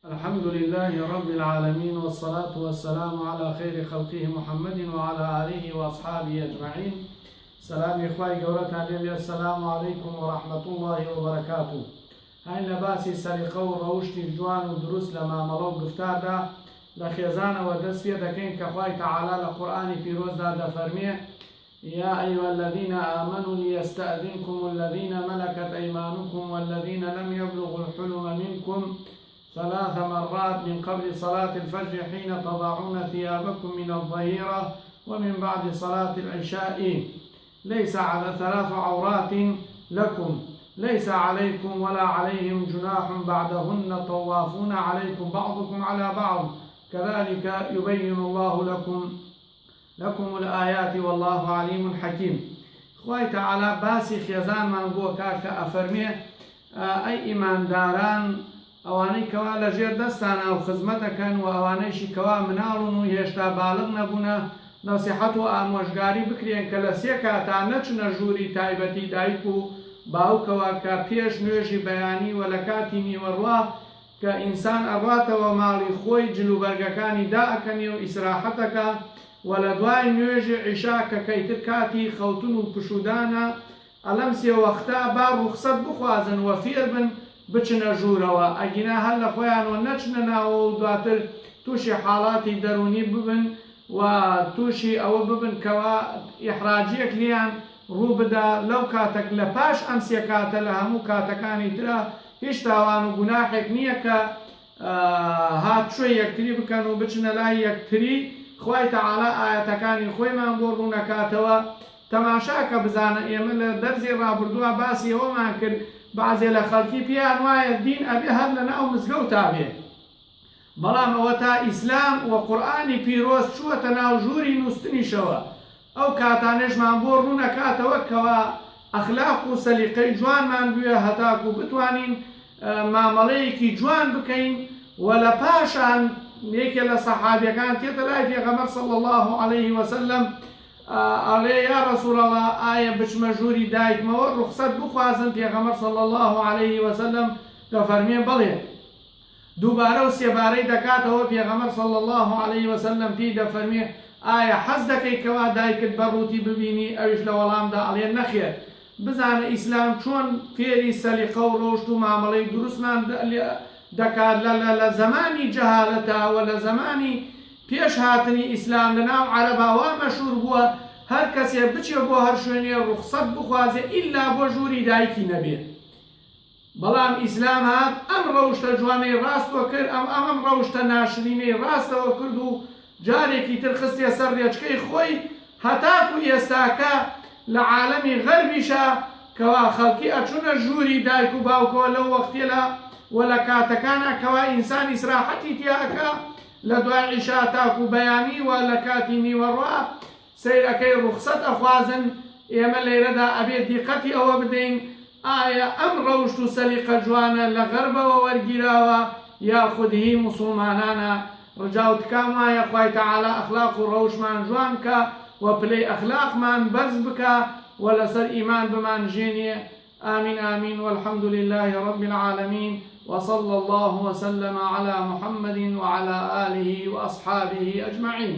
الحمد لله رب العالمين، والصلاة والسلام على خير خلقه محمد وعلى آله وأصحابه أجمعين. سلام إخوائي قولتنا لي، السلام عليكم ورحمة الله وبركاته. هاي لباسي سرقة وروشتي الجوان ودروس لما ملو قفتار دا لخيزان ودس فيه دكين كخواي تعالى لقرآن في روز دا فرميه: يا أيها الذين آمنوا ليستأذنكم الذين ملكت أيمانكم والذين لم يبلغوا الحلم منكم 3 مرات من قبل صلاة الفجر حين تضعون ثيابكم من الظهيرة ومن بعد صلاة العشاء. ليس على 3 عورات لكم، ليس عليكم ولا عليهم جناح بعدهن، طوافون عليكم بعضكم على بعض، كذلك يبين الله لكم الآيات والله عليم حكيم. خوي تعالى باسي خيزان من بوكا كأفرميه أي إيمان داران ئەوانەی کەوا لە ژێر دەستانە و خزمەتەکەن و ئەوانەیشی کەوا مناڵن و هێشتا باڵغ نەبوونە نەسیحەت و ئامۆژگاری بکرێن کە لە 3 کاتا نەچنە ژووری تایبەتی دایک و باوکەوە کە پێش نوێژی بەیانی و لە کاتی نیوەڕوا کە ئینسان ئەڕاتەوە ماڵی خۆی جلوبەرگەکانی دائەکەنی و ئیسراحەتەکە و لە دوای نوێژی عیشا کە کەیتر کاتی خەوتن و پشودانە ئەلەم 3 وەختە با ڕوخسەت بخوازن و فێر بن بچنە ژوورەوە، ئەگینا هەر لە خۆیانەوە نەچنە ناوە و دواتر تووشی حاڵاتی دەرونی ببن و تووشی ئەوە ببن کەوا ئیحراجیەک لیان ڕوو بدا لەو کاتێک لە پاش ئەم 3 کاتە لە هەموو کاتەکانی ترە هیچ تاوان و گوناحێک نییە کە هاتشوی یەکتری بکەن و بچنە لای یەکتری. خوای تەعاڵا ئاەتەکانی خۆیمان بۆ ڕوونەکاتەوە. تەماشاکە بزانە ئێمە لە دەرزی ڕابردووە باسی ئەوەمان کرد بعضێ لە خەڵکی پێیان وایە دین ئەبێ هەر لە ناو مزگەوتا بێ، بەڵام ئەوە تا ئیسلام و قورئانی پیرۆز چووەتە ناو ژووری نووستنیشەوە. ئەو کاتانێژمان بۆ ڕوونەکاتەوە کەوا ئەخلاق و سەلیقەی جوانمان بوێ هەتاکو بتوانین مامەڵەیەکی جوان بکەین. و لە پاشان یەکێ لە سەحابیەکان تێتە لای پێغەمبەر صلی الله عليه وسلم ئەڵێ: یا رسول الله، ئایا بچمە ژووری دایکمەوە ڕوخسەت بخوازن؟ پێغەمبەر صلی الله عليه وسلم دەفەرمێ: بڵێ. دووبارە و 3 بارەی دەکاتەوە. پێغەمبەر صلی الله عليه وسلم پێی دەفەرمێ: ئایا حەز دەکەی کەوا دایکت بەڕووتی ببینی؟ ئەویش لە وەڵامدا ئەڵێ: نەخێر. بزانە ئیسلام چۆن فێری سەلیقە و ڕۆشت و مامەڵەی دروستمان دەکات لە زمانی جەهالەتەوە، لە زمانی پێش هاتنی ئیسلام لەناو عەرەباوە مەشهوور بووە هەر کەسێ بچێ بۆ هەر شوێنێ ڕوخسەت بخوازێ ئیلا بۆ ژووری دایکی نەبێت. بەڵام ئیسلام هات ئەم ڕەوشتە جوانەی ڕاستوە کرد، ئەم ڕەوشتە ناشرینەی ڕاستەوە کرد و جارێکی تر خستێ سەر ڕێچکەی خۆی هەتاکو ئێستاکە لە عالەمی غەربیشە کەوا خەڵکی ئەچوونە ژووری دایک و باوکەوە لەو وەختێلا و لە کاتەکانە کەوا ئینسان ئیسراحەتی تیاکە لە دوای عیشا تاکو بەیانی و لە کاتی نیوەڕوا سەیرەکەی ڕوخسەت ئەخوازن. ئێمە لێرەدا ئەبێ دیقەتی ئەوە بدەین ئایا ئەم ڕەوشت و سەلیقە جوانە لە غەربەوە وەرگیراوە یاخود هی موسڵمانانە؟ ڕجاوتکام وایە خوای تەعاڵا ئەخلاق و ڕەوشمان جوان کە و پلەی ئەخلاقمان بەرز بکە و لەسەر ئیمان بمانژێنێ. آمین آمین، والحمد لله رب العالمين، وصلى الله وسلم على محمد وعلى آله وأصحابه أجمعين.